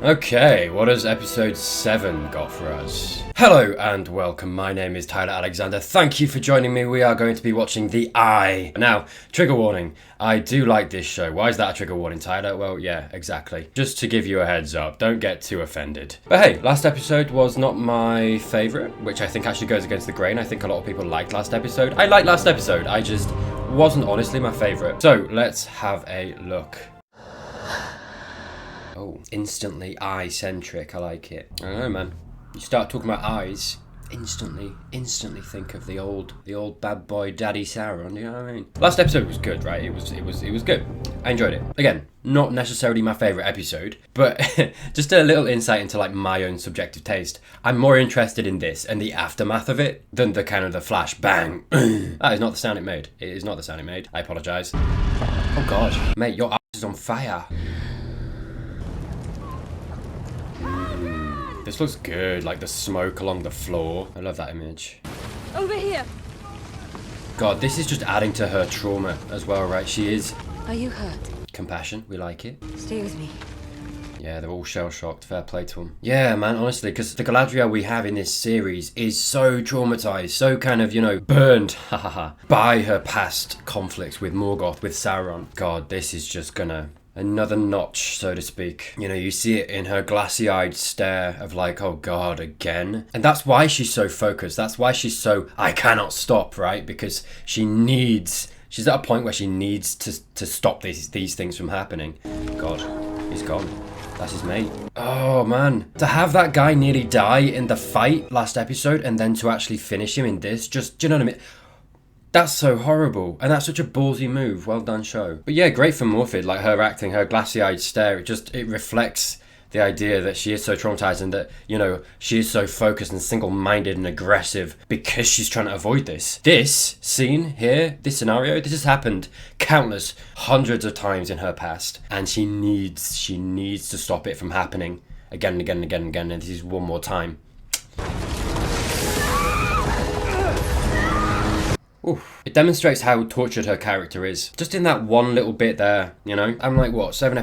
Okay, what has episode 7 got for us? Hello and welcome, my name is Tyler Alexander. Thank you for joining me. We are going to be watching The Eye. Now, trigger warning, I do like this show. Why is that a trigger warning, Tyler? Well, yeah, exactly. Just to give you a heads up, don't get too offended. But hey, last episode was not my favourite, which I think actually goes against the grain. I think a lot of people liked last episode. I liked last episode, I just wasn't honestly my favourite. So, let's have a look. Oh, instantly eye-centric, I like it. I don't know, man. You start talking about eyes, instantly think of the old bad boy Daddy Sauron, you know what I mean? Last episode was good, right? It was good. I enjoyed it. Again, not necessarily my favourite episode, but just a little insight into like my own subjective taste. I'm more interested in this and the aftermath of it than the kind of the flash bang. That is not the sound it made. It is not the sound it made. I apologise. Oh god. Mate, your ass is on fire. This looks good, like the smoke along the floor. I love that image. Over here. God, this is just adding to her trauma as well, right? She is... Are you hurt? Compassion, we like it. Stay with me. Yeah, they're all shell-shocked. Fair play to them. Yeah, man, honestly, because the Galadriel we have in this series is so traumatized, so kind of, you know, burned, by her past conflicts with Morgoth, with Sauron. God, this is just gonna... another notch, so to speak. You know, you see it in her glassy-eyed stare of like, oh god, again. And that's why she's so focused. That's why she's so, I cannot stop, right? Because she's at a point where she needs to stop these things from happening. God, he's gone. That's his mate. Oh man, to have that guy nearly die in the fight last episode and then to actually finish him in this, just, do you know what I mean? That's so horrible, and that's such a ballsy move. Well done, show. But yeah, great for Morfydd, like her acting, her glassy-eyed stare. It reflects the idea that she is so traumatized and that, you know, she is so focused and single-minded and aggressive because she's trying to avoid this. This scene here, this scenario, this has happened countless, hundreds of times in her past, and she needs to stop it from happening again and again and again and again. And this is one more time. Oof. It demonstrates how tortured her character is. Just in that one little bit there, you know? I'm like, what, 6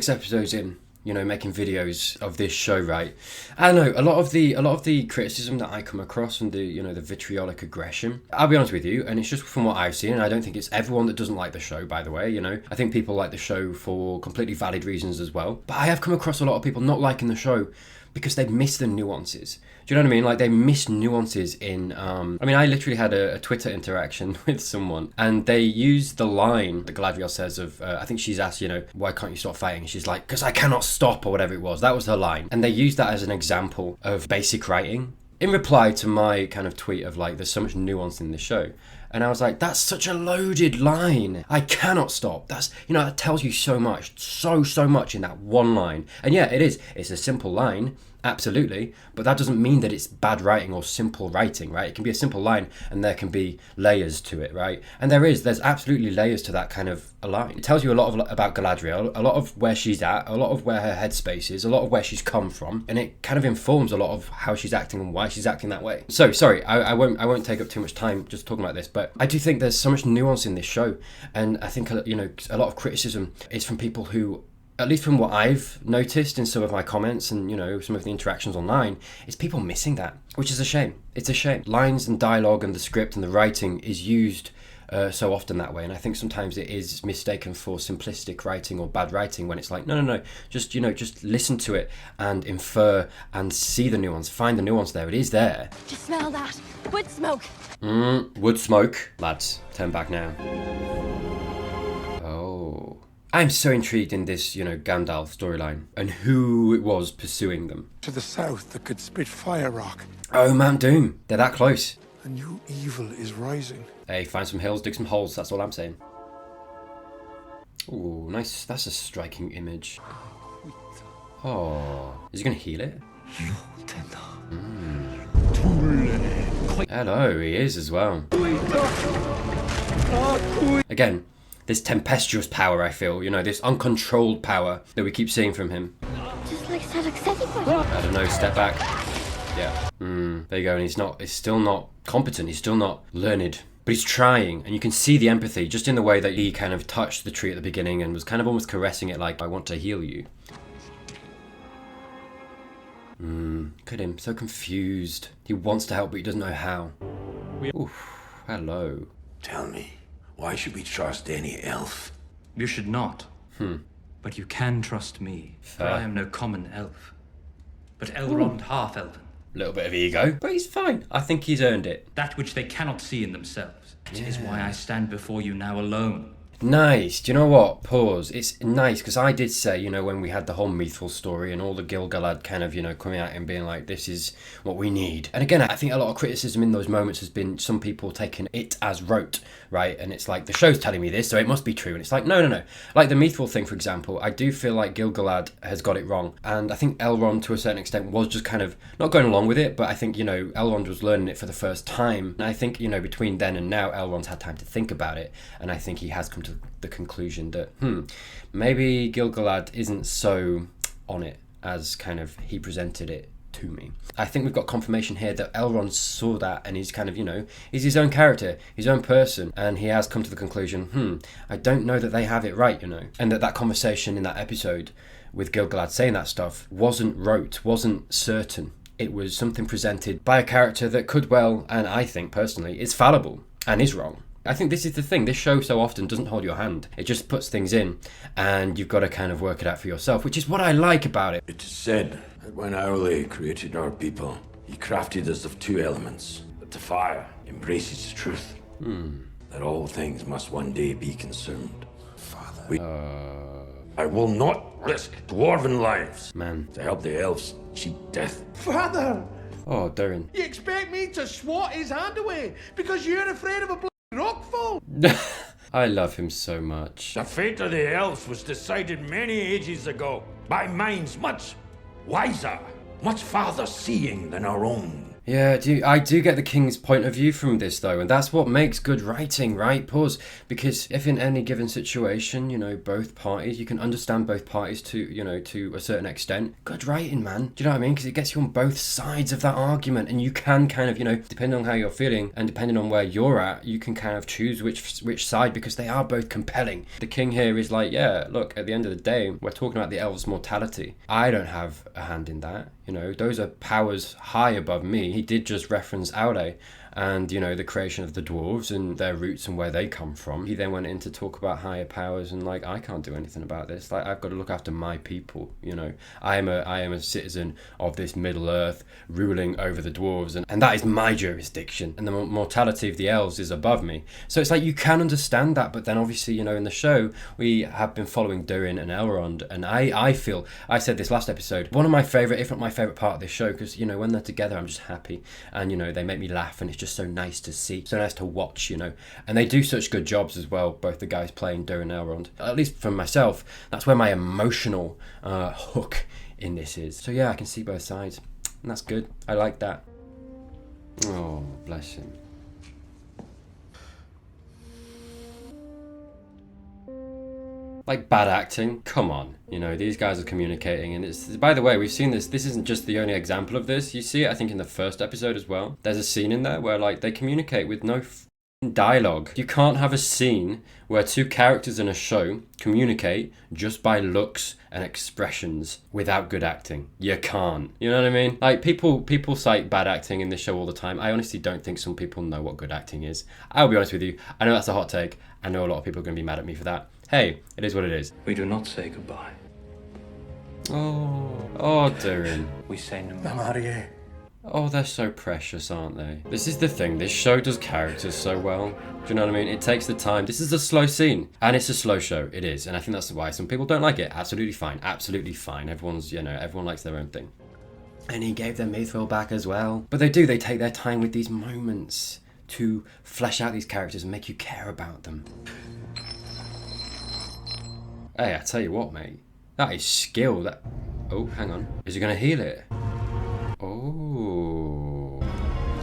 episodes in, you know, making videos of this show, right? I don't know, a lot of the criticism that I come across and the, you know, the vitriolic aggression, I'll be honest with you, and it's just from what I've seen, and I don't think it's everyone that doesn't like the show, by the way, you know? I think people like the show for completely valid reasons as well. But I have come across a lot of people not liking the show because they miss the nuances. Do you know what I mean? Like, they miss nuances in... I mean, I literally had a Twitter interaction with someone, and they used the line that Galadriel says of... I think she's asked, you know, why can't you stop fighting? And she's like, because I cannot stop, or whatever it was. That was her line. And they used that as an example of basic writing in reply to my kind of tweet of, like, there's so much nuance in the show. And I was like, that's such a loaded line. I cannot stop. That's, you know, that tells you so much, so much in that one line. And yeah, it is. It's a simple line, absolutely. But that doesn't mean that it's bad writing or simple writing, right? It can be a simple line and there can be layers to it, right? And there's absolutely layers to that kind of a line. It tells you a lot about Galadriel, a lot of where she's at, a lot of where her headspace is, a lot of where she's come from. And it kind of informs a lot of how she's acting and why she's acting that way. So, sorry, I won't take up too much time just talking about this, but I do think there's so much nuance in this show. And I think, you know, a lot of criticism is from people who, at least from what I've noticed in some of my comments and, you know, some of the interactions online, is people missing that, which is a shame. It's a shame. Lines and dialogue and the script and the writing is used so often that way, and I think sometimes it is mistaken for simplistic writing or bad writing when it's like, no, just, you know, just listen to it and infer and see the nuance, find the nuance there. It is there. Just smell that. Wood smoke. Wood smoke. Lads, turn back now. Oh. I'm so intrigued in this, you know, Gandalf storyline and who it was pursuing them. To the south that could spit fire rock. Oh, Mount Doom. They're that close. A new evil is rising. Hey, find some hills, dig some holes, that's all I'm saying. Ooh, nice. That's a striking image. Oh, is he going to heal it? Hello, he is as well. Again, this tempestuous power, I feel, you know, this uncontrolled power that we keep seeing from him. Just like I don't know, step back. Yeah. There you go, and he's still not competent, he's still not learned. But he's trying, and you can see the empathy just in the way that he kind of touched the tree at the beginning and was kind of almost caressing it like, I want to heal you. Look at him, so confused. He wants to help, but he doesn't know how. Oof, hello. Tell me, why should we trust any elf? You should not. But you can trust me, for I am no common elf, but Elrond half-elven. Little bit of ego, but he's fine. I think he's earned it. That which they cannot see in themselves. It is why I stand before you now alone. Nice. Do you know what? Pause. It's nice because I did say, you know, when we had the whole Mithril story and all the Gil-galad kind of, you know, coming out and being like, this is what we need. And again, I think a lot of criticism in those moments has been some people taking it as rote, right? And it's like, the show's telling me this, so it must be true. And it's like, no. Like the Mithril thing, for example, I do feel like Gil-galad has got it wrong. And I think Elrond, to a certain extent, was just kind of not going along with it. But I think, you know, Elrond was learning it for the first time. And I think, you know, between then and now, Elrond's had time to think about it. And I think he has come to the conclusion that maybe Gil-galad isn't so on it as kind of he presented it to me. I think we've got confirmation here that Elrond saw that and he's kind of, you know, he's his own character, his own person, and he has come to the conclusion, I don't know that they have it right, you know. And that conversation in that episode with Gil-galad saying that stuff wasn't rote, wasn't certain. It was something presented by a character that could well, and I think personally, is fallible and is wrong. I think this is the thing, this show so often doesn't hold your hand. It just puts things in and you've got to kind of work it out for yourself, which is what I like about it. It is said that when Aule created our people, he crafted us of two elements, that the fire embraces the truth, that all things must one day be consumed. Father, I will not risk dwarven lives to help the elves cheat death. Father! Oh, Durin. You expect me to swat his hand away because you're afraid of a rockfall? I love him so much. The fate of the elves was decided many ages ago by minds much wiser, much farther seeing than our own. Yeah, I do get the king's point of view from this though, and that's what makes good writing, right? Pause. Because if in any given situation, you know, both parties, you can understand both parties to, you know, to a certain extent. Good writing, man. Do you know what I mean? Because it gets you on both sides of that argument, and you can kind of, you know, depending on how you're feeling and depending on where you're at, you can kind of choose which side, because they are both compelling. The king here is like, yeah, look, at the end of the day, we're talking about the elves' mortality. I don't have a hand in that. You know, those are powers high above me. He did just reference Aule and, you know, the creation of the dwarves and their roots and where they come from. He then went in to talk about higher powers and, like, I can't do anything about this. Like, I've got to look after my people, you know. I am a citizen of this Middle Earth ruling over the dwarves, and that is my jurisdiction. And the mortality of the elves is above me. So it's like, you can understand that, but then obviously, you know, in the show, we have been following Durin and Elrond, and I feel, I said this last episode, one of my favourite, if not my favourite part of this show, because, you know, when they're together, I'm just happy. And, you know, they make me laugh, and it's just so nice to see, so nice to watch, you know. And they do such good jobs as well, both the guys playing Durin and Elrond. At least for myself, that's where my emotional hook in this is. So yeah, I can see both sides, and that's good. I like that. Oh, bless him. Like, bad acting, come on. You know, these guys are communicating, and it's, by the way, we've seen this isn't just the only example of this. You see it, I think, in the first episode as well. There's a scene in there where, like, they communicate with no dialogue. You can't have a scene where two characters in a show communicate just by looks and expressions without good acting. You can't. You know what I mean? Like, people cite bad acting in this show all the time. I honestly don't think some people know what good acting is. I'll be honest with you. I know that's a hot take. I know a lot of people are going to be mad at me for that. Hey, it is what it is. We do not say goodbye. Oh, Durin. We say no I'm more. out of here. Oh, they're so precious, aren't they? This is the thing, this show does characters so well. Do you know what I mean? It takes the time. This is a slow scene, and it's a slow show. It is, and I think that's why some people don't like it. Absolutely fine, absolutely fine. Everyone's, you know, everyone likes their own thing. And he gave them Mithril back as well. But they take their time with these moments to flesh out these characters and make you care about them. Hey, I tell you what, mate. That is skill. That. Oh, hang on. Is he going to heal it? Oh.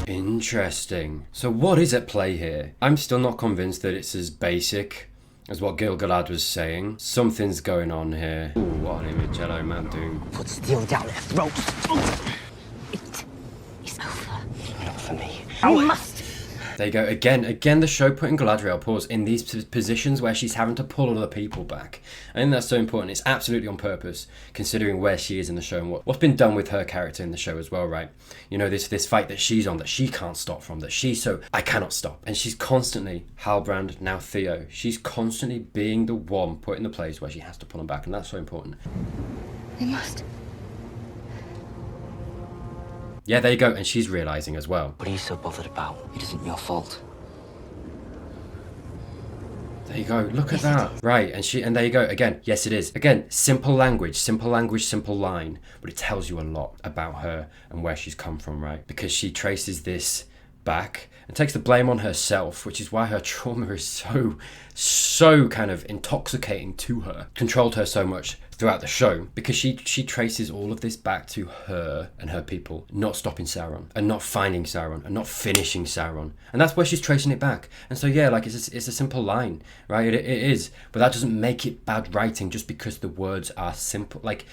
Interesting. So what is at play here? I'm still not convinced that it's as basic as what Gil-galad was saying. Something's going on here. Ooh, what an image. Hello, Mount Doom. Put steel down their throats. It is over. Not for me. You must. There you go. Again, the show putting Galadriel, pause, in these positions where she's having to pull other people back. I think that's so important. It's absolutely on purpose, considering where she is in the show and what's been done with her character in the show as well, right? You know, this fight that she's on, that she can't stop from, I cannot stop. And she's constantly, Halbrand, now Theo, she's constantly being the one put in the place where she has to pull him back, and that's so important. We must. Yeah, there you go, and she's realising as well. What are you so bothered about? It isn't your fault. There you go, look at that. Right, and there you go, again, yes it is. Again, simple language, simple line, but it tells you a lot about her and where she's come from, right? Because she traces this back and takes the blame on herself, which is why her trauma is so kind of intoxicating to her, controlled her so much throughout the show, because she traces all of this back to her and her people not stopping Sauron and not finding Sauron and not finishing Sauron, and that's where she's tracing it back. And so yeah, like it's a simple line, right? It is, but that doesn't make it bad writing just because the words are simple. Like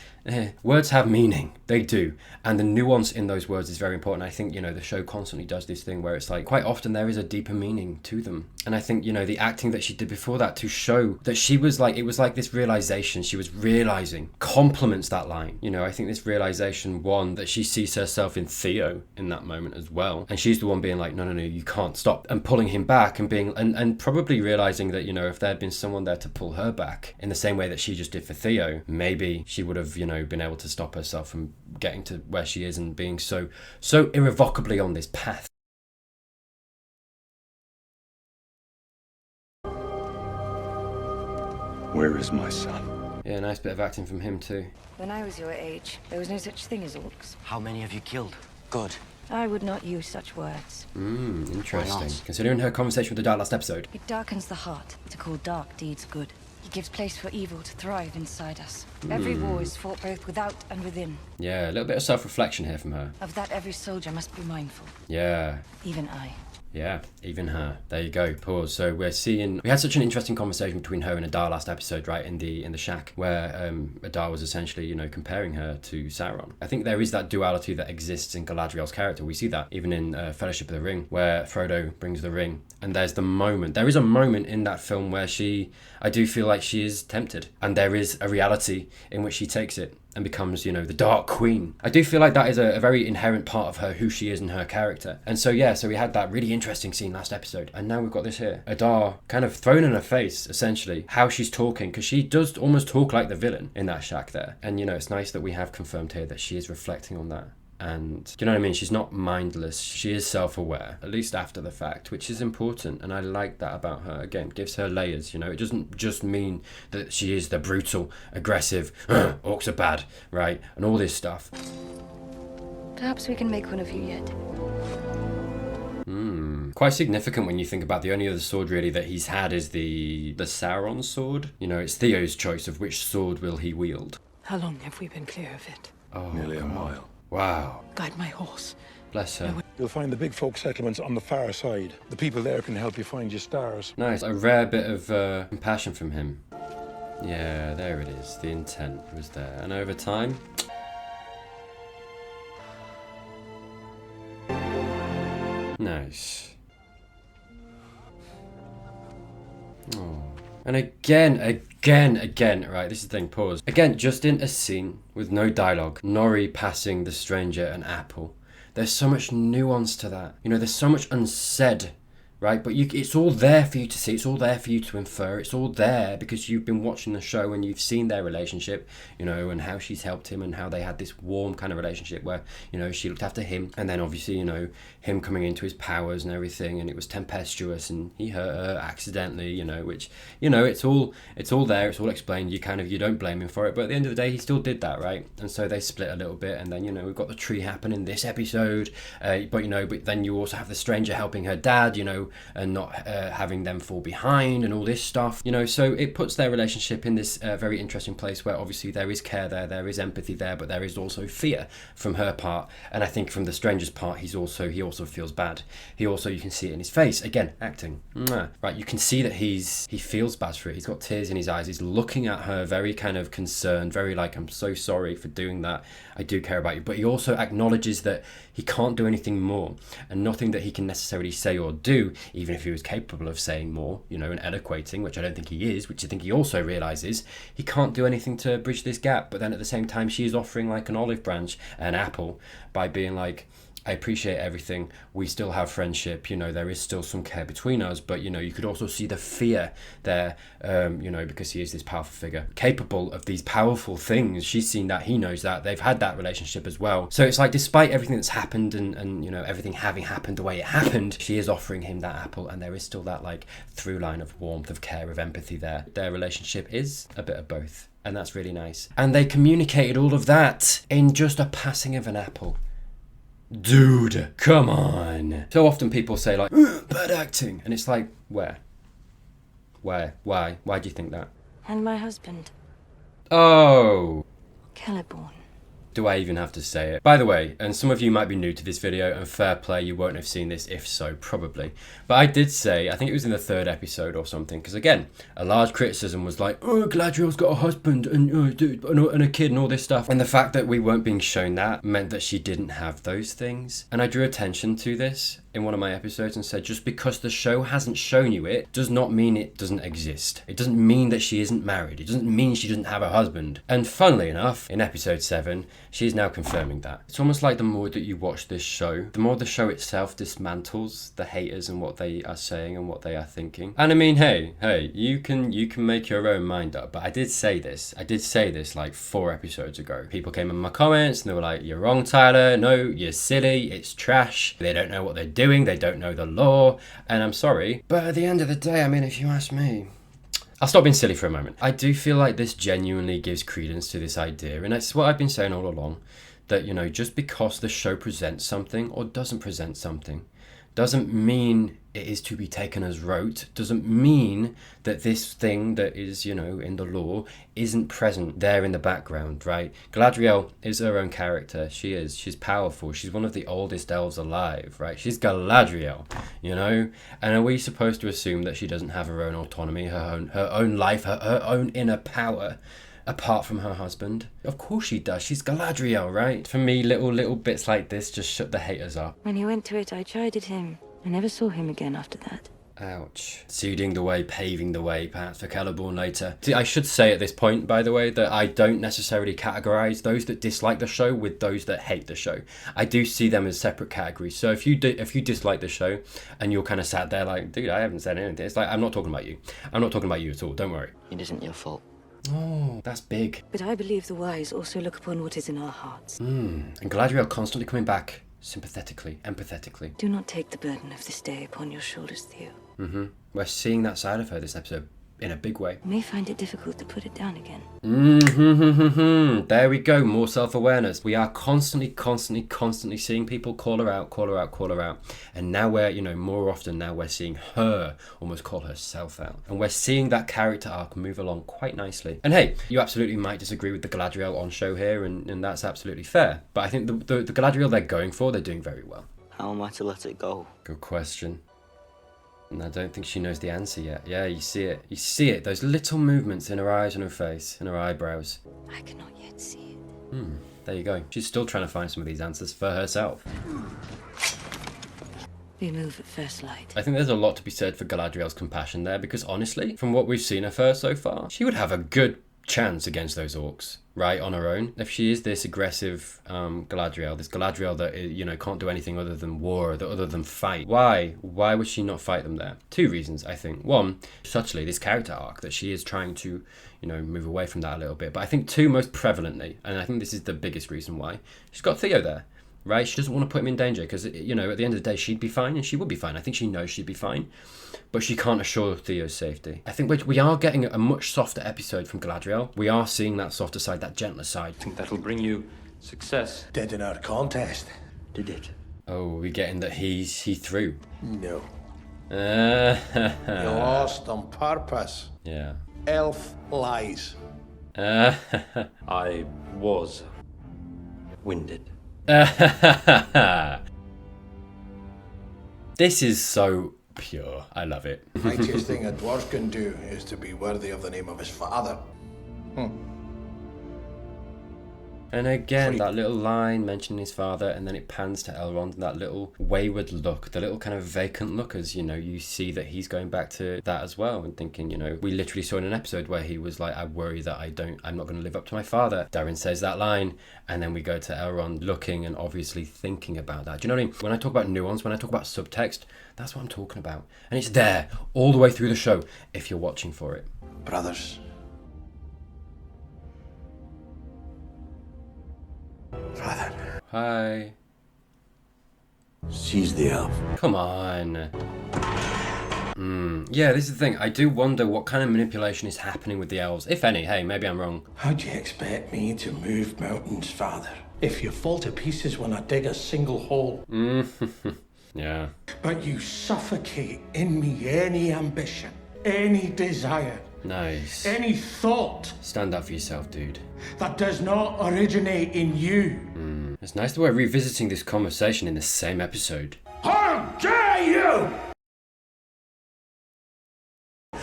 words have meaning, they do, and the nuance in those words is very important. I think, you know, the show constantly does this thing where it's like quite often there is a deeper meaning to them, and I think, you know, the acting that she did before that to show that she was like, it was like this realization she was realizing complements that line. You know, I think this realization, one, that she sees herself in Theo in that moment as well, and she's the one being like, no, you can't stop, and pulling him back, and being and probably realizing that, you know, if there had been someone there to pull her back in the same way that she just did for Theo, maybe she would have, you know, been able to stop herself from getting to where she is and being so irrevocably on this path. Where is my son? Yeah, nice bit of acting from him too. When I was your age, there was no such thing as orcs. How many have you killed? Good. I would not use such words. Interesting. Considering her conversation with the Dart last episode. It darkens the heart to call dark deeds good. It gives place for evil to thrive inside us. Every war is fought both without and within. Yeah, a little bit of self-reflection here from her. Of that every soldier must be mindful. Yeah. Even I. Yeah, even her. There you go. Pause. So we had such an interesting conversation between her and Adar last episode, right, in the shack, where Adar was essentially, you know, comparing her to Sauron. I think there is that duality that exists in Galadriel's character. We see that even in Fellowship of the Ring, where Frodo brings the ring, and there is a moment in that film where I do feel like she is tempted, and there is a reality in which she takes it and becomes, you know, the Dark Queen. I do feel like that is a very inherent part of her, who she is and her character. And so yeah, so we had that really interesting scene last episode, and now we've got this here. Adar kind of thrown in her face, essentially, how she's talking, because she does almost talk like the villain in that shack there. And, you know, it's nice that we have confirmed here that she is reflecting on that. And, you know what I mean? She's not mindless. She is self-aware, at least after the fact, which is important. And I like that about her. Again, gives her layers, you know? It doesn't just mean that she is the brutal, aggressive, orcs are bad, right? And all this stuff. Perhaps we can make one of you yet. Quite significant when you think about the only other sword really that he's had is the Sauron sword. You know, it's Theo's choice of which sword will he wield. How long have we been clear of it? Oh, Nearly a mile. Wow. Guide my horse. Bless her. You'll find the big folk settlements on the far side. The people there can help you find your stars. Nice. A rare bit of compassion from him. Yeah, there it is. The intent was there. And over time... Nice. Oh. And again, right, this is the thing, pause. Again, just in a scene with no dialogue, Nori passing the stranger an apple. There's so much nuance to that. You know, there's so much unsaid, right? But it's all there for you to see. It's all there for you to infer. It's all there because you've been watching the show and you've seen their relationship, you know, and how she's helped him and how they had this warm kind of relationship where, you know, she looked after him. And then obviously, you know, him coming into his powers and everything, and it was tempestuous and he hurt her accidentally, you know, which, you know, it's all there. It's all explained. You don't blame him for it. But at the end of the day, he still did that, right? And so they split a little bit. And then, you know, we've got the tree happen in this episode. But then you also have the stranger helping her dad, you know, and not having them fall behind and all this stuff, you know. So it puts their relationship in this very interesting place where obviously there is care there is empathy there, but there is also fear from her part. And I think from the stranger's part, he also feels bad. You can see it in his face. Again, acting. Right, you can see that he feels bad for it. He's got tears in his eyes. He's looking at her very kind of concerned, very like, I'm so sorry for doing that. I do care about you. But he also acknowledges that he can't do anything more and nothing that he can necessarily say or do even if he was capable of saying more, you know, and eloquating, which I don't think he is, which I think he also realises, he can't do anything to bridge this gap. But then at the same time, she is offering like an olive branch, an apple, by being like, I appreciate everything. We still have friendship. You know, there is still some care between us. But, you know, you could also see the fear there, you know, because he is this powerful figure, capable of these powerful things. She's seen that. He knows that. They've had that relationship as well. So it's like, despite everything that's happened and you know, everything having happened the way it happened, she is offering him that apple. And there is still that, like, through line of warmth, of care, of empathy there. Their relationship is a bit of both. And that's really nice. And they communicated all of that in just a passing of an apple. Dude, come on. So often people say like, bad acting. And it's like, where? Why? Why do you think that? And my husband, Oh. Celeborn. Do I even have to say it? By the way, and some of you might be new to this video, and fair play, you won't have seen this, if so, probably. But I did say, I think it was in the 3rd episode or something, because again, a large criticism was like, oh, Galadriel's got a husband and a kid and all this stuff. And the fact that we weren't being shown that meant that she didn't have those things. And I drew attention to this in one of my episodes and said, just because the show hasn't shown you it does not mean it doesn't exist. It doesn't mean that she isn't married. It doesn't mean she doesn't have a husband. And funnily enough, in episode 7, she is now confirming that. It's almost like the more that you watch this show, the more the show itself dismantles the haters and what they are saying and what they are thinking. And I mean, hey, you can make your own mind up. But I did say this like 4 episodes ago. People came in my comments and they were like, you're wrong, Tyler. No, you're silly. It's trash. They don't know what they're doing. They don't know the law. And I'm sorry. But at the end of the day, I mean, if you ask me, I'll stop being silly for a moment. I do feel like this genuinely gives credence to this idea. And it's what I've been saying all along. That, you know, just because the show presents something or doesn't present something doesn't mean it is to be taken as rote, doesn't mean that this thing that is, you know, in the lore isn't present there in the background, right? Galadriel is her own character. She's powerful. She's one of the oldest elves alive, right? She's Galadriel, you know? And are we supposed to assume that she doesn't have her own autonomy, her own life, her own inner power, apart from her husband? Of course she does. She's Galadriel, right? For me, little bits like this just shut the haters up. When he went to it, I chided him. I never saw him again after that. Ouch. Seeding the way, paving the way, perhaps for Celeborn later. See, I should say at this point, by the way, that I don't necessarily categorise those that dislike the show with those that hate the show. I do see them as separate categories. So if you dislike the show and you're kind of sat there like, dude, I haven't said anything. It's like, I'm not talking about you. I'm not talking about you at all. Don't worry. It isn't your fault. Oh, that's big. But I believe the wise also look upon what is in our hearts. And Galadriel constantly coming back, sympathetically, empathetically. Do not take the burden of this day upon your shoulders, Theo. We're seeing that side of her this episode in a big way. You may find it difficult to put it down again. There we go, more self-awareness. We are constantly seeing people call her out. And now we're, you know, more often now we're seeing her almost call herself out. And we're seeing that character arc move along quite nicely. And hey, you absolutely might disagree with the Galadriel on show here, and that's absolutely fair. But I think the Galadriel they're going for, they're doing very well. How am I to let it go? Good question. And I don't think she knows the answer yet. Yeah, you see it. You see it. Those little movements in her eyes and her face and her eyebrows. I cannot yet see it. There you go. She's still trying to find some of these answers for herself. We move at first light. I think there's a lot to be said for Galadriel's compassion there, because honestly, from what we've seen of her so far, she would have a good chance against those orcs, right, on her own. If she is this aggressive Galadriel, this Galadriel that, you know, can't do anything other than war, other than fight, why would she not fight them there? 2 reasons, I think. 1, subtly, this character arc that she is trying to, you know, move away from that a little bit. But I think 2, most prevalently, and I think this is the biggest reason why, she's got Theo there, right? She doesn't want to put him in danger because, you know, at the end of the day, she'd be fine and she would be fine. I think she knows she'd be fine, but she can't assure Theo's safety. I think we are getting a much softer episode from Galadriel. We are seeing that softer side, that gentler side. I think that'll bring you success. Dead in our contest. Did it? Oh, we're getting that he threw. No. You lost on purpose. Yeah. Elf lies. I was winded. This is so pure. I love it. The mightiest thing a dwarf can do is to be worthy of the name of his father. And again, that little line mentioning his father, and then it pans to Elrond, and that little wayward look, the little kind of vacant look, as, you know, you see that he's going back to that as well, and thinking, you know, we literally saw in an episode where he was like, I worry that I'm not going to live up to my father. Darren says that line, and then we go to Elrond looking and obviously thinking about that. Do you know what I mean? When I talk about nuance, when I talk about subtext, that's what I'm talking about. And it's there all the way through the show if you're watching for it. Brothers. Father. Hi. Seize the elf. Come on. Yeah, this is the thing. I do wonder what kind of manipulation is happening with the elves, if any. Hey, maybe I'm wrong. How do you expect me to move mountains, Father, if you fall to pieces when I dig a single hole? Yeah. But you suffocate in me any ambition, any desire, Nice. any thought Stand up for yourself, dude. that does not originate in you. It's nice that we're revisiting this conversation in the same episode. How dare you!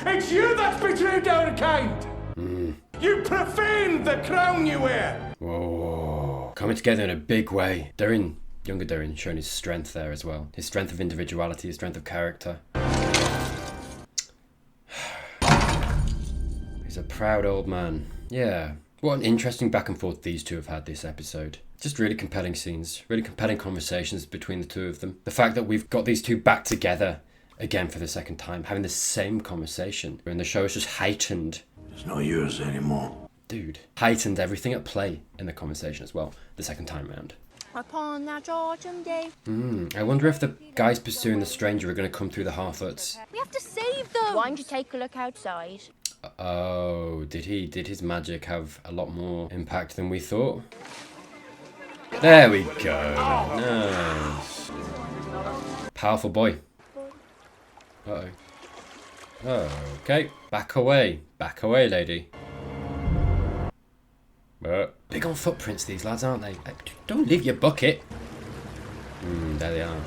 It's you that's betrayed our kind! You profane the crown you wear! Whoa. Coming together in a big way. Younger Durin, showing his strength there as well. His strength of individuality, his strength of character. He's a proud old man. Yeah. What an interesting back and forth these two have had this episode. Just really compelling scenes, really compelling conversations between the two of them. The fact that we've got these two back together again for the second time, having the same conversation, and the show is just heightened. It's not yours anymore. Dude, heightened everything at play in the conversation as well, the second time round. Upon that autumn day. I wonder if the guys pursuing the stranger are going to come through the Harfoots. We have to save them! Why don't you take a look outside? Oh, did his magic have a lot more impact than we thought? There we go. Nice. Powerful boy. Uh-oh. Okay. Back away, lady. Big on footprints, these lads, aren't they? Don't leave your bucket. There they are.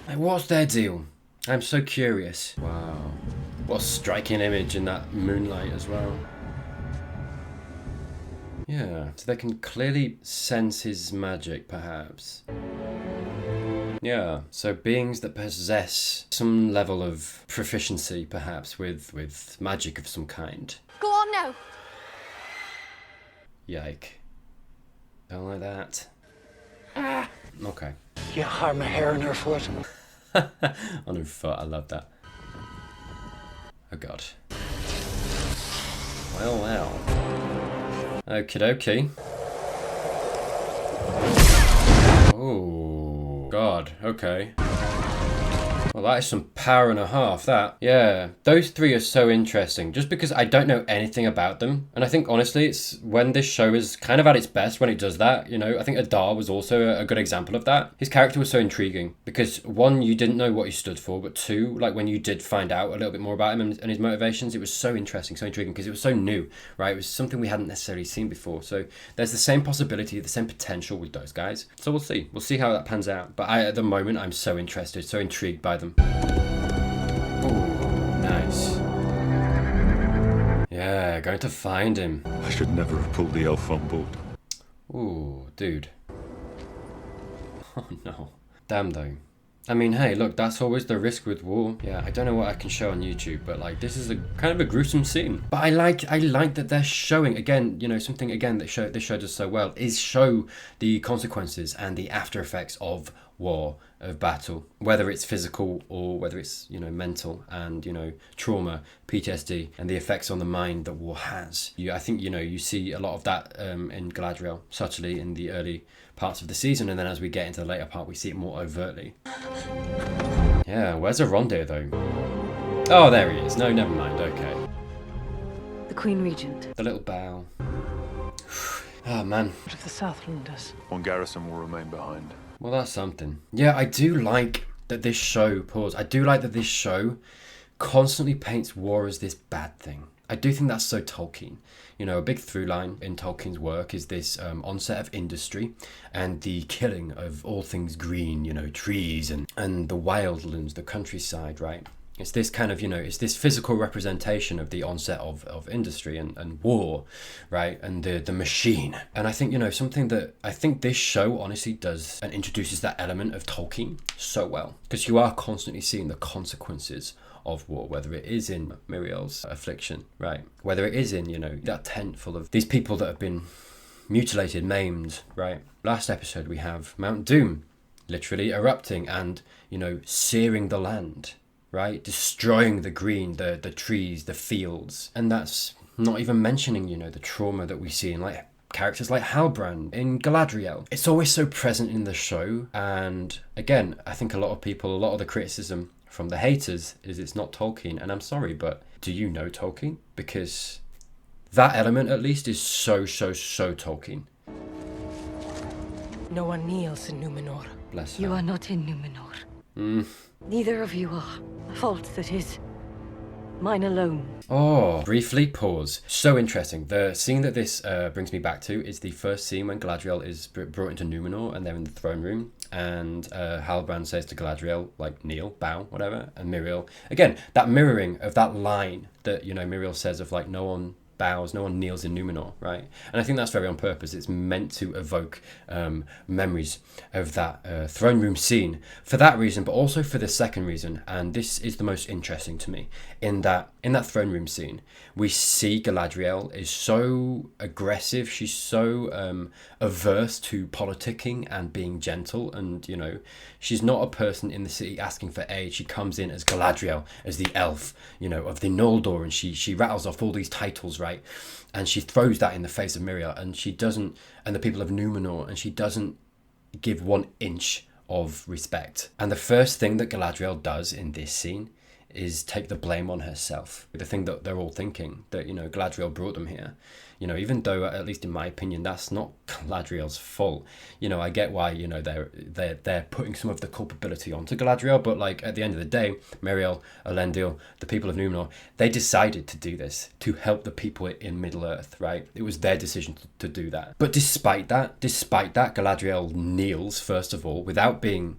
Like, what's their deal? I'm so curious. Wow. What a striking image in that moonlight as well. Yeah, so they can clearly sense his magic, perhaps. Yeah, so beings that possess some level of proficiency, perhaps, with magic of some kind. Go on now! Yike. Don't like that. Okay. You harm a hair on her foot. On her foot, I love that. Oh god. Well. Okie dokie. Oh god, okay. Well, that is some power and a half, that. Yeah, those three are so interesting, just because I don't know anything about them. And I think, honestly, it's when this show is kind of at its best when it does that, you know. I think Adar was also a good example of that. His character was so intriguing, because one, you didn't know what he stood for, but two, like, when you did find out a little bit more about him and his motivations, it was so interesting, so intriguing, because it was so new, right? It was something we hadn't necessarily seen before. So there's the same possibility, the same potential with those guys. So we'll see. We'll see how that pans out. But at the moment, I'm so interested, so intrigued by them. Ooh, nice. Yeah, going to find him. I should never have pulled the elf on board. Ooh, dude. Oh no. Damn though. I mean, hey, look, that's always the risk with war. Yeah, I don't know what I can show on YouTube, but like, this is a kind of a gruesome scene. But I like that they're showing, again, you know, something again that this show does so well is show the consequences and the after effects of war, of battle, whether it's physical or whether it's, you know, mental, and, you know, trauma, PTSD, and the effects on the mind that war has. I think, you know, you see a lot of that in Galadriel, subtly in the early parts of the season, and then as we get into the later part, we see it more overtly. Yeah, where's Arondir though? Oh, there he is. No, never mind. Okay. The Queen Regent. The little bow. Oh man. What if the Southlanders? One garrison will remain behind. Well, that's something. Yeah, I do like that this show, I do like that this show constantly paints war as this bad thing. I do think that's so Tolkien. You know, a big through line in Tolkien's work is this onset of industry and the killing of all things green, you know, trees and the wildlands, the countryside, right? It's this kind of, it's this physical representation of the onset of industry and war, right? And the machine. And I think, something that I think this show honestly does and introduces that element of Tolkien so well. Because you are constantly seeing the consequences of war, whether it is in Muriel's affliction, right? Whether it is in, that tent full of these people that have been mutilated, maimed, right? Last episode we have Mount Doom literally erupting and, searing the land. Right, destroying the green, the trees, the fields, and that's not even mentioning, the trauma that we see in like characters like Halbrand in Galadriel. It's always so present in the show, and again, I think a lot of the criticism from the haters is it's not Tolkien, and I'm sorry, but do you know Tolkien? Because that element at least is so Tolkien. No one kneels in Numenor. Bless her. You are not in Numenor. Neither of you are. A fault that is mine alone. Oh, briefly pause. So interesting. The scene that this brings me back to is the first scene when Galadriel is brought into Numenor and they're in the throne room, and Halbrand says to Galadriel, like, kneel, bow, whatever, and Muriel, again, that mirroring of that line that, Muriel says of like, no one bows, no one kneels in Numenor, right? And I think that's very on purpose. It's meant to evoke memories of that throne room scene for that reason, but also for the second reason, and this is the most interesting to me. In that throne room scene, we see Galadriel is so aggressive, she's so averse to politicking and being gentle, and she's not a person in the city asking for aid. She comes in as Galadriel, as the elf, of the Noldor, and she rattles off all these titles, right? And she throws that in the face of Muriel, and the people of Numenor, and she doesn't give 1 inch of respect. And the first thing that Galadriel does in this scene is take the blame on herself. The thing that they're all thinking, that Galadriel brought them here, even though, at least in my opinion, that's not Galadriel's fault. I get why they're putting some of the culpability onto Galadriel, but like at the end of the day, Muriel, Elendil, the people of Numenor, they decided to do this to help the people in Middle Earth, right? It was their decision to do that. But despite that, Galadriel kneels first of all without being,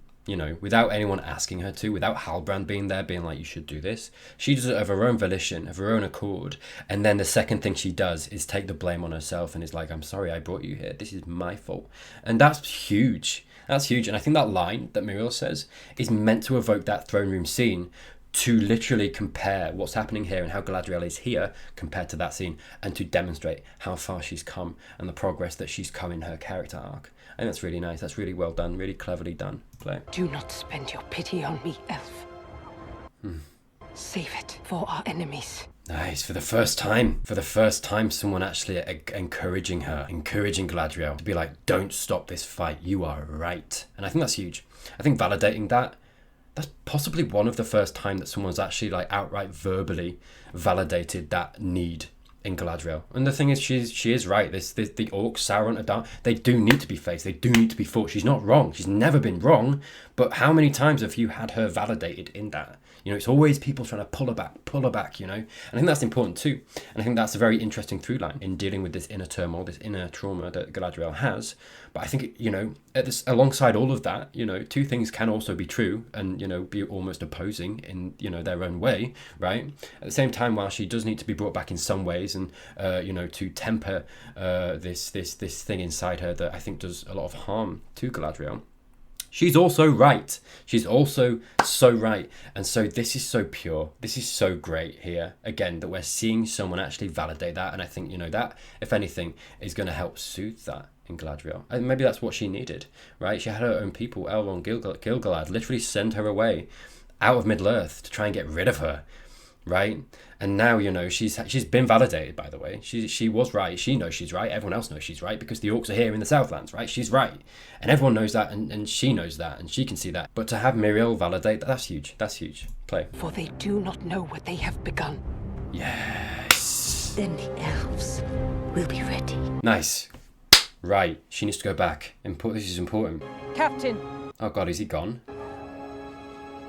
without anyone asking her to, without Halbrand being there, being like, you should do this. She does it of her own volition, of her own accord. And then the second thing she does is take the blame on herself and is like, I'm sorry I brought you here. This is my fault. And that's huge. That's huge. And I think that line that Muriel says is meant to evoke that throne room scene, to literally compare what's happening here and how Galadriel is here compared to that scene, and to demonstrate how far she's come and the progress that she's come in her character arc. And that's really nice. That's really well done. Really cleverly done. Play. Do not spend your pity on me, elf. Save it for our enemies. Nice. For the first time, someone actually encouraging Galadriel to be like, don't stop this fight. You are right. And I think that's huge. I think validating that's possibly one of the first time that someone's actually like outright verbally validated that need in Galadriel. And the thing is, she is right. The orcs, Sauron, Adar, they do need to be faced. They do need to be fought. She's not wrong. She's never been wrong. But how many times have you had her validated in that? It's always people trying to pull her back, And I think that's important too. And I think that's a very interesting through line in dealing with this inner turmoil, this inner trauma that Galadriel has. But I think, alongside all of that, two things can also be true and, be almost opposing in, their own way, right? At the same time, while she does need to be brought back in some ways and, to temper this thing inside her that I think does a lot of harm to Galadriel, she's also right. She's also so right. And so this is so pure. This is so great here. Again, that we're seeing someone actually validate that. And I think, that, if anything, is going to help soothe that in Galadriel. And maybe that's what she needed, right? She had her own people, Elrond, Gil-galad, literally send her away out of Middle-earth to try and get rid of her, right? And now, she's been validated, by the way. She was right. She knows she's right. Everyone else knows she's right because the orcs are here in the Southlands, right? She's right. And everyone knows that, and she knows that, and she can see that. But to have Muriel validate, that's huge. That's huge. Play. For they do not know what they have begun. Yes. Then the elves will be ready. Nice. Right. She needs to go back. This is important. Captain! Oh, God, is he gone?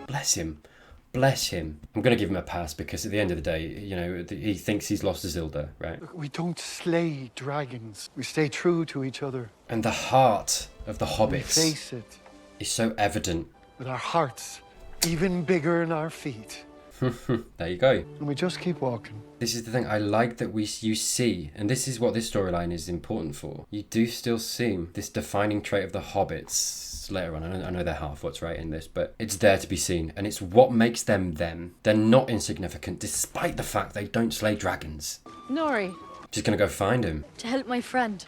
Bless him. Bless him. I'm going to give him a pass because at the end of the day, he thinks he's lost Isildur, right? We don't slay dragons. We stay true to each other. And the heart of the hobbits we face it is so evident. With our hearts even bigger than our feet. There you go. And we just keep walking. This is the thing I like that you see, and this is what this storyline is important for. You do still see this defining trait of the hobbits later on. I know they're Harfoots, right, in this, but it's there to be seen, and it's what makes them them. They're not insignificant, despite the fact they don't slay dragons. Nori. Just gonna go find him. To help my friend.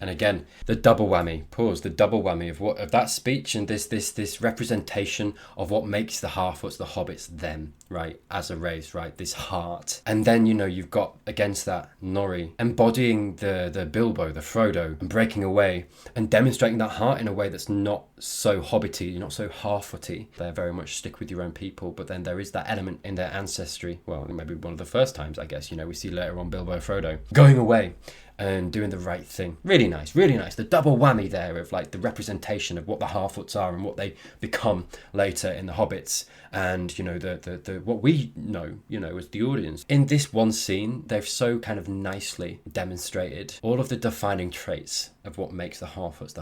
And again, the double whammy. Pause. The double whammy of that speech and this representation of what makes the Harfoots, the hobbits, them, right, as a race, right, this heart. And then, you know, you've got against that Nori embodying the Bilbo, the Frodo, and breaking away and demonstrating that heart in a way that's not so hobbity, not so Harfooty. They very much stick with your own people, but then there is that element in their ancestry. Well, maybe one of the first times, I guess, you know, we see later on Bilbo and Frodo going away and doing the right thing. Really nice, really nice. The double whammy there of like the representation of what the Harfoots are and what they become later in the Hobbits, and you know the what we know, you know, as the audience. In this one scene, they've so kind of nicely demonstrated all of the defining traits of what makes the Harfoots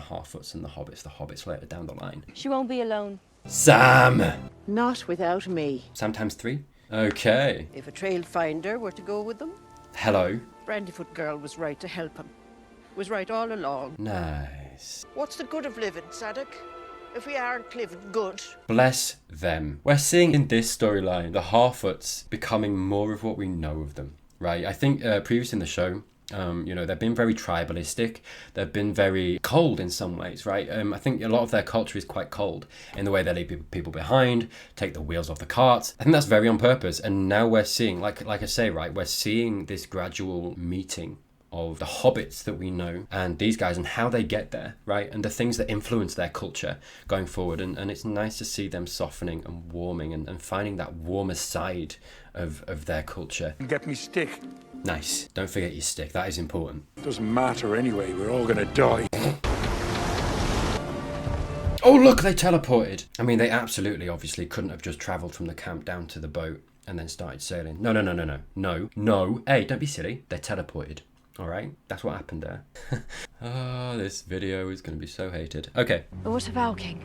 and the Hobbits later down the line. She won't be alone. Sam! Not without me. Sam times 3? Okay. If a trail finder were to go with them, Hello. Brandyfoot girl was right to help him. Was right all along. Nice. What's the good of living, Sadok, if we aren't living good? Bless them. We're seeing in this storyline the Harfoots becoming more of what we know of them, right? I think previously in the show, you know, they've been very tribalistic. They've been very cold in some ways, right? I think a lot of their culture is quite cold in the way they leave people behind, take the wheels off the cart. I think that's very on purpose. And now we're seeing, like I say, right, we're seeing this gradual meeting of the hobbits that we know and these guys and how they get there, right? And the things that influence their culture going forward. And it's nice to see them softening and warming and finding that warmer side of their culture. Get me stick. Nice. Don't forget your stick. That is important. Doesn't matter anyway. We're all gonna die. Oh, look, they teleported. I mean, they absolutely, obviously, couldn't have just travelled from the camp down to the boat and then started sailing. No. Hey, don't be silly. They teleported. All right? That's what happened there. Oh, this video is going to be so hated. Okay. But what of our king?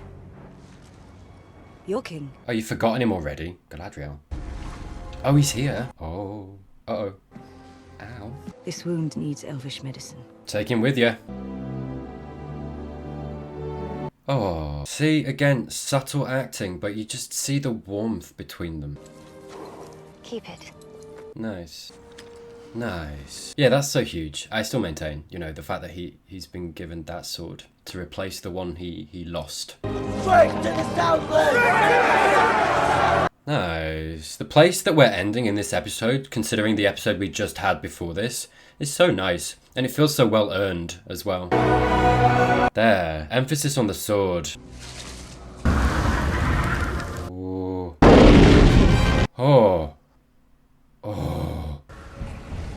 Your king? Oh, you've forgotten him already? Galadriel. Oh, he's here. Oh. Uh-oh. Ow. This wound needs elvish medicine. Take him with you. Oh. See, again, subtle acting, but you just see the warmth between them. Keep it. Nice. Nice. Yeah, that's so huge. I still maintain, you know, the fact that he's been given that sword to replace the one he lost. Straight to the southland! Nice. The place that we're ending in this episode, considering the episode we just had before this, is so nice. And it feels so well earned as well. There. Emphasis on the sword. Ooh. Oh. Oh.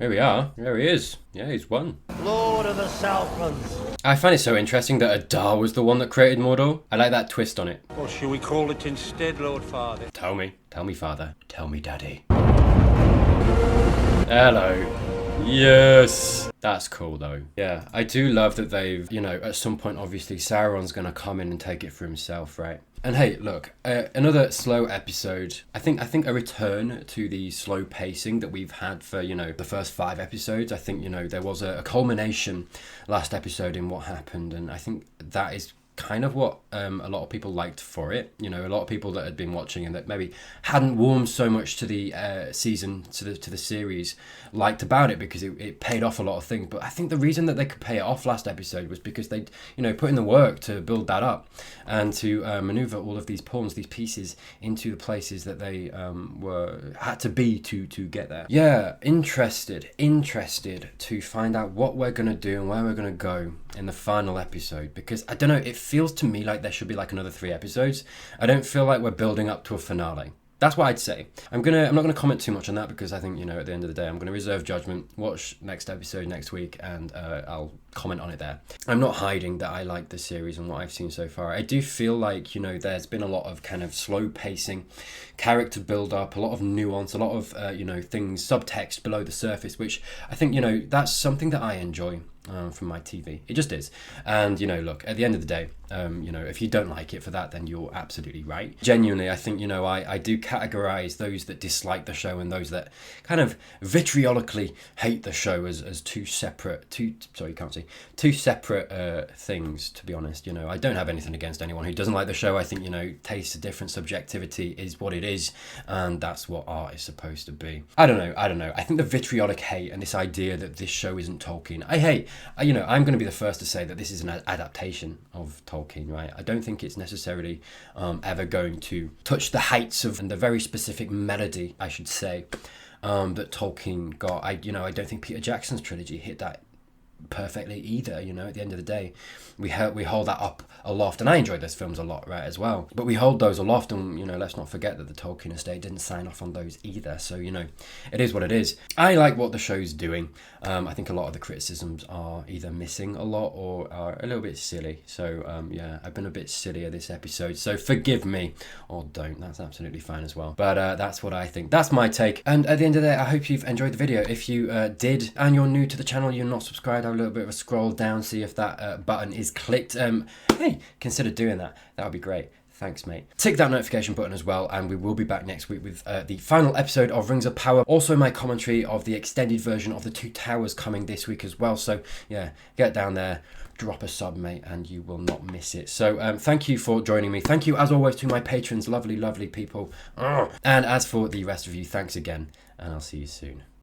Here we are. There he is. Yeah, he's won. Lord of the Southlands. I find it so interesting that Adar was the one that created Mordor. I like that twist on it. What shall we call it instead, Lord Father? Tell me. Tell me, Father. Tell me, Daddy. Hello. Yes. That's cool, though. Yeah, I do love that they've, you know, at some point, obviously, Sauron's going to come in and take it for himself, right? And hey, look, another slow episode. I think a return to the slow pacing that we've had for, you know, the first 5 episodes. I think, you know, there was a culmination last episode in what happened. And I think that is kind of what a lot of people liked for it. You know, a lot of people that had been watching and that maybe hadn't warmed so much to the season, to the series, liked about it because it paid off a lot of things. But I think the reason that they could pay it off last episode was because they, you know, put in the work to build that up and to maneuver all of these pawns, these pieces into the places that they had to be to get there. Yeah, interested to find out what we're gonna do and where we're gonna go in the final episode, because I don't know, it feels to me like there should be like another 3 episodes. I don't feel like we're building up to a finale. That's what I'd say. I'm not gonna comment too much on that because I think, you know, at the end of the day, I'm gonna reserve judgment, watch next episode next week, and I'll comment on it there. I'm not hiding that I like the series and what I've seen so far. I do feel like, you know, there's been a lot of kind of slow pacing, character build up, a lot of nuance, a lot of you know, things, subtext below the surface, which I think, you know, that's something that I enjoy. from my TV. It just is. And, you know, look, at the end of the day, you know, if you don't like it for that, then you're absolutely right. Genuinely, I think, you know, I do categorize those that dislike the show and those that kind of vitriolically hate the show as two separate things, to be honest. You know, I don't have anything against anyone who doesn't like the show. I think, you know, tastes are different, subjectivity is what it is, and that's what art is supposed to be. I don't know. I think the vitriolic hate and this idea that this show isn't Tolkien, you know, I'm going to be the first to say that this is an adaptation of Tolkien, right? I don't think it's necessarily ever going to touch the heights of, and the very specific melody, I should say, that Tolkien got. I don't think Peter Jackson's trilogy hit that perfectly either. You know, at the end of the day, we hold that up aloft, and I enjoyed those films a lot, right, as well, but we hold those aloft, and, you know, let's not forget that the Tolkien estate didn't sign off on those either. So, you know, it is what it is. I like what the show's doing. I think a lot of the criticisms are either missing a lot or are a little bit silly. So yeah, I've been a bit sillier this episode, so forgive me, or don't. That's absolutely fine as well. But that's what I think. That's my take. And at the end of the day, I hope you've enjoyed the video. If you did, and you're new to the channel, you're not subscribed, have a little bit of a scroll down, see if that button is clicked. Hey, consider doing that. That would be great. Thanks, mate. Tick that notification button as well, and we will be back next week with the final episode of Rings of Power. Also, my commentary of the extended version of The Two Towers coming this week as well. So, yeah, get down there, drop a sub, mate, and you will not miss it. So, thank you for joining me. Thank you, as always, to my patrons, lovely, lovely people. And as for the rest of you, thanks again, and I'll see you soon.